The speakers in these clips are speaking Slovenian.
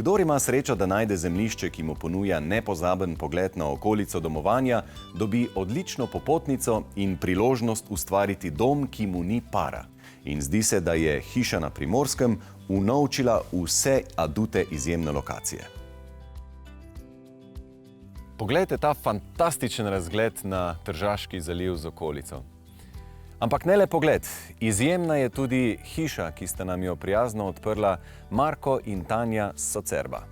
Kdor ima srečo, da najde zemljišče, ki mu ponuja nepozaben pogled na okolico domovanja, dobi odlično popotnico in priložnost ustvariti dom, ki mu ni para. In zdi se, da je Hiša na Primorskem unovčila vse adute izjemne lokacije. Poglejte ta fantastičen razgled na Tržaški zaliv z okolico. Ampak ne le pogled, izjemna je tudi hiša, ki sta nam jo prijazno odprla Marko in Tanja Socerba.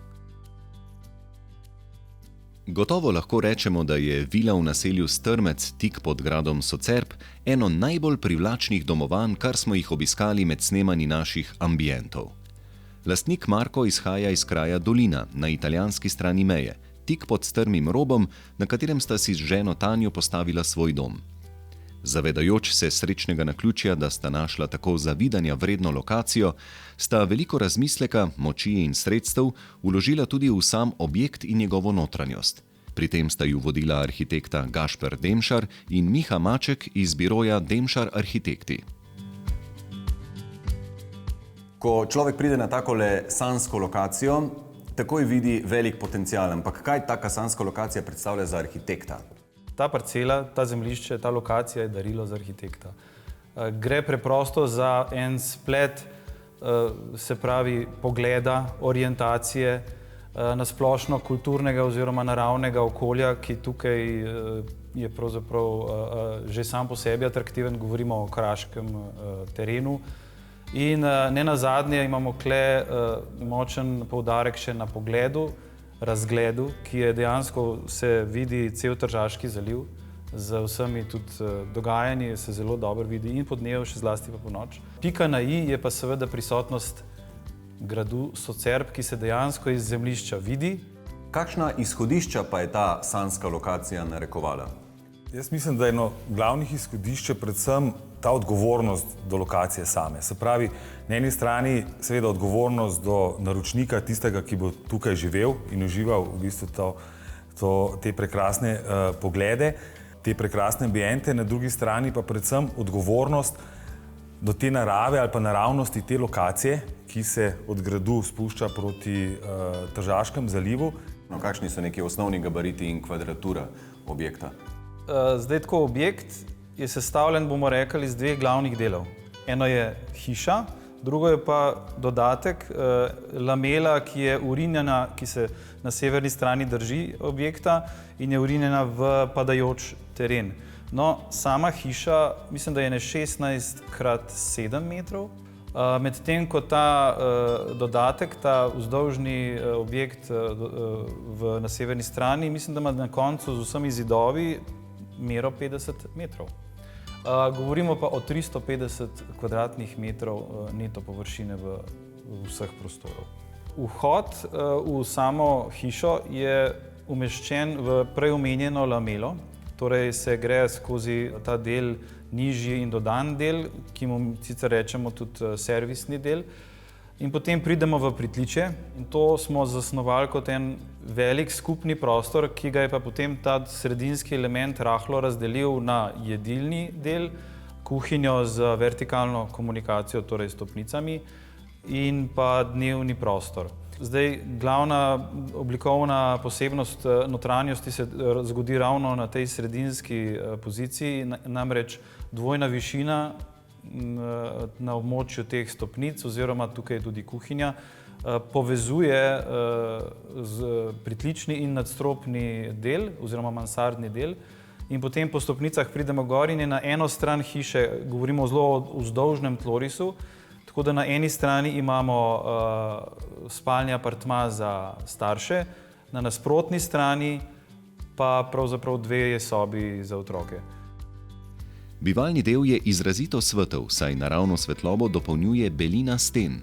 Gotovo lahko rečemo, da je vila v naselju Strmec tik pod gradom Socerb eno najbolj privlačnih domovanj, kar smo jih obiskali med snemanji naših ambientov. Lastnik Marko izhaja iz kraja Dolina, na italijanski strani meje, tik pod strmim robom, na katerem sta si z ženo Tanjo postavila svoj dom. Zavedajoč se srečnega naključja, da sta našla tako zavidanja vredno lokacijo, sta veliko razmisleka, moči in sredstev vložila tudi v sam objekt in njegovo notranjost. Pri tem sta ju vodila arhitekta Gašper Demšar in Miha Maček iz biroja Demšar Arhitekti. Ko človek pride na takole sanjsko lokacijo, takoj vidi velik potencial. Ampak kaj taka sanjska lokacija predstavlja za arhitekta? Ta parcela, ta zemljišče, ta lokacija je darilo za arhitekta. Gre preprosto za en splet, se pravi, pogleda, orientacije, nasplošno kulturnega oziroma naravnega okolja, ki tukaj je pravzaprav že sam po sebi atraktiven, govorimo o kraškem terenu. In nenazadnje imamo tukaj močen poudarek še na pogledu, razgledu, ki je dejansko se vidi cel Tržaški zaliv, z vsemi tudi dogajanji se zelo dobro vidi in po dnevu, še zlasti pa po noč. Pika na i je pa seveda prisotnost gradu Socerb, ki se dejansko iz zemljišča vidi. Kakšna izhodišča pa je ta sanjska lokacija narekovala? Jaz mislim, da je eno glavnih izhodišč predvsem ta odgovornost do lokacije same. Se pravi, na eni strani seveda odgovornost do naročnika, tistega, ki bo tukaj živel in užival v bistvu te prekrasne poglede, te prekrasne ambiente, na drugi strani pa predvsem odgovornost do te narave ali pa naravnosti te lokacije, ki se od gradu spušča proti Tržaškem zalivu. No, kakšni so neki osnovni gabariti in kvadratura objekta? Zdaj tako, objekt je sestavljen, bomo rekli, iz dveh glavnih delov. Eno je hiša, drugo je pa dodatek, lamela, ki je urinjena, ki se na severni strani drži objekta in je urinjena v padajoč teren. No, sama hiša, mislim, da je ne 16 x 7 metrov, medtem ko ta dodatek, ta vzdolžni objekt na severni strani, mislim, da ima na koncu z vsemi zidovi mero 50 metrov. Govorimo pa o 350 kvadratnih metrov neto površine v vseh prostorov. Vhod v samo hišo je umeščen v prej omenjeno lamelo, torej se gre skozi ta del nižji in dodan del, ki mu sicer rečemo tudi servisni del. In potem pridemo v pritličje in to smo zasnovali kot en velik skupni prostor, ki ga je pa potem ta sredinski element rahlo razdelil na jedilni del, kuhinjo z vertikalno komunikacijo, torej stopnicami, in pa dnevni prostor. Zdaj, glavna oblikovna posebnost notranjosti se zgodi ravno na tej sredinski poziciji, namreč dvojna višina na območju teh stopnic, oziroma tukaj je tudi kuhinja, povezuje pritlični in nadstropni del, oziroma mansardni del, in potem po stopnicah pridemo gor in je na eno stran hiše, govorimo zelo o vzdolžnem tlorisu, tako da na eni strani imamo spalni apartma za starše, na nasprotni strani pa pravzaprav dve sobi za otroke. Bivalni del je izrazito svetel, saj naravno svetlobo dopolnjuje belina sten.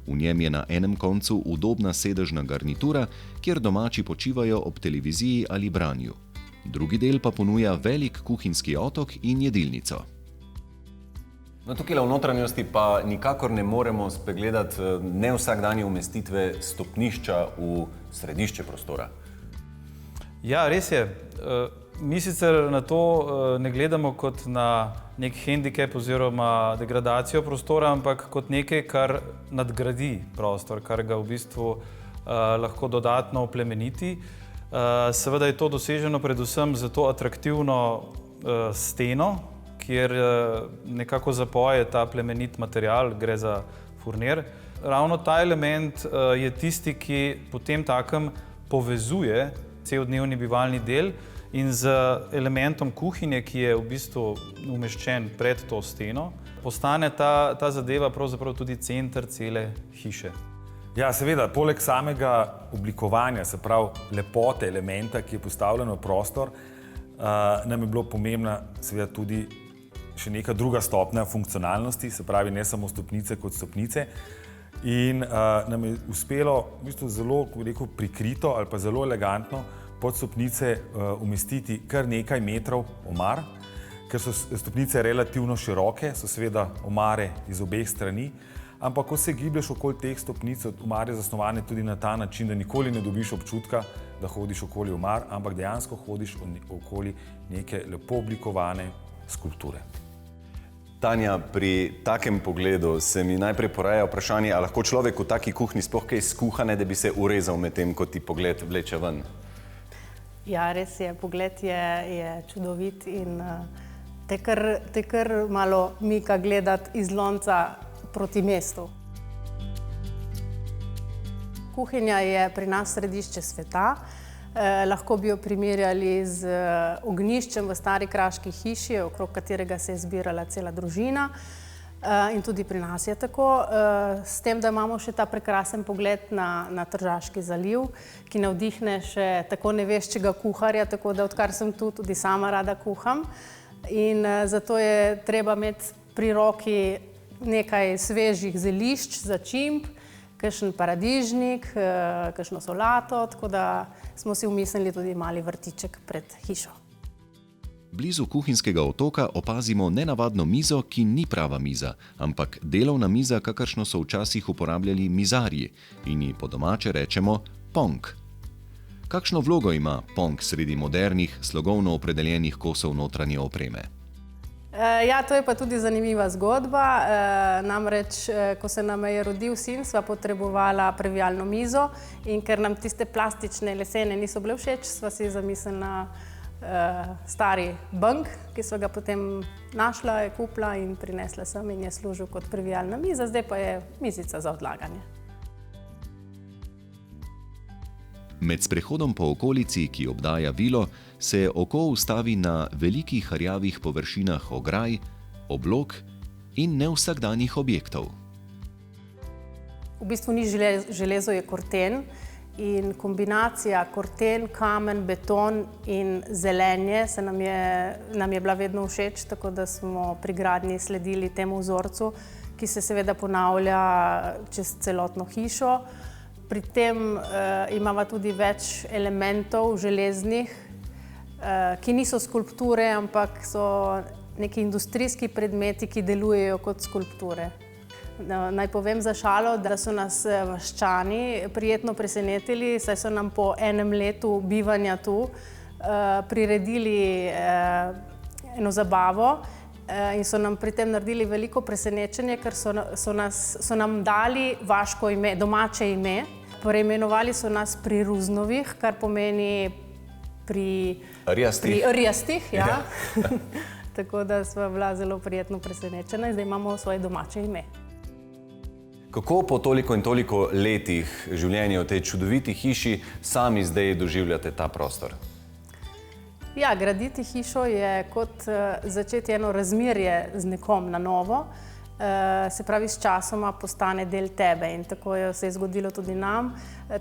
V njem je na enem koncu udobna sedežna garnitura, kjer domači počivajo ob televiziji ali branju. Drugi del pa ponuja velik kuhinjski otok in jedilnico. No, tukaj v notranjosti pa nikakor ne moremo spregledati ne vsakdanje umestitve stopnišča v središče prostora. Ja, res je. Mi sicer na to ne gledamo kot na nek hendikep oziroma degradacijo prostora, ampak kot nekaj, kar nadgradi prostor, kar ga v bistvu lahko dodatno oplemeniti. Seveda je to doseženo predvsem za to atraktivno steno, kjer nekako zapoje ta plemenit material, gre za furnir. Ravno ta element je tisti, ki potem takem povezuje celdnevni bivalni del in z elementom kuhinje, ki je v bistvu umeščen pred to steno, postane ta zadeva pravzaprav tudi center cele hiše. Ja, seveda, poleg samega oblikovanja, se pravi lepote elementa, ki je postavljen v prostor, nam je bilo pomembna seveda tudi še neka druga stopnja funkcionalnosti, se pravi ne samo stopnice kot stopnice. In nam je uspelo v bistvu zelo, kako bi rekel, prikrito ali pa zelo elegantno pod stopnice umestiti kar nekaj metrov omar, ker so stopnice relativno široke, so seveda omare iz obeh strani, ampak ko se giblješ okoli teh stopnic, omare zasnovane tudi na ta način, da nikoli ne dobiš občutka, da hodiš okoli omar, ampak dejansko hodiš okoli neke lepo oblikovane skulpture. Tanja, pri takem pogledu se mi najprej poraja vprašanje, ali lahko človek v taki kuhinji sploh kaj skuha, da bi se urezal med tem, ko ti pogled vleče ven? Ja, res je, pogled je čudovit in te kar malo mika gledati iz lonca proti mestu. Kuhinja je pri nas središče sveta. Lahko bi jo primerjali z ognjiščem v stari kraški hiši, okrog katerega se je zbirala cela družina. In tudi pri nas je tako, s tem, da imamo še ta prekrasen pogled na Tržaški zaliv, ki navdihne še tako neveščega kuharja, tako da odkar sem tu, tudi sama rada kuham. In zato je treba imeti pri roki nekaj svežih zelišč, začimb, kakšen paradižnik, kakšno solato, tako da smo si umislili tudi mali vrtiček pred hišo. Blizu kuhinjskega otoka opazimo nenavadno mizo, ki ni prava miza, ampak delovna miza, kakršno so včasih uporabljali mizarji in ji po domače rečemo ponk. Kakšno vlogo ima ponk sredi modernih, slogovno opredeljenih kosov notranje opreme? Ja, to je pa tudi zanimiva zgodba. Namreč, ko se nam je rodil sin, sva potrebovala previjalno mizo in ker nam tiste plastične lesene niso bile všeč, sva si zamislila stari bank, ki sva ga potem našla, je kupila in prinesla sem in je služil kot previjalna miza, zdaj pa je mizica za odlaganje. Med sprehodom po okolici, ki obdaja vilo, se oko ustavi na velikih rjavih površinah ograj, oblog in nevsakdanjih objektov. V bistvu ni železo, je korten in kombinacija korten, kamen, beton in zelenje se nam je bila vedno všeč, tako da smo pri gradnji sledili temu vzorcu, ki se seveda ponavlja čez celotno hišo. Pri tem imava tudi več elementov železnih, ki niso skulpture, ampak so neki industrijski predmeti, ki delujejo kot skulpture. Naj povem za šalo, da so nas vaščani prijetno presenetili, saj so nam po enem letu bivanja tu priredili eno zabavo in so nam pri tem naredili veliko presenečenje, ker so nam dali vaško ime, domače ime. Preimenovali so nas pri Ruznovih, kar pomeni pri rjastih, ja. Tako da sva bila zelo prijetno presenečena in zdaj imamo svoje domače ime. Kako po toliko in toliko letih življenja v tej čudoviti hiši sami zdaj doživljate ta prostor? Ja, graditi hišo je kot začeti eno razmerje z nekom na novo. Se pravi, s časoma postane del tebe in tako se je zgodilo tudi nam.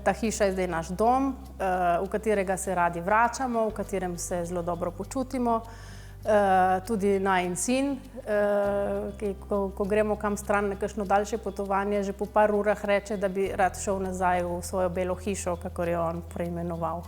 Ta hiša je zdaj naš dom, v katerega se radi vračamo, v katerem se zelo dobro počutimo. Tudi najin sin, ko gremo kam stran na kakšno daljše potovanje, že po par urah reče, da bi rad šel nazaj v svojo belo hišo, kakor jo on preimenoval.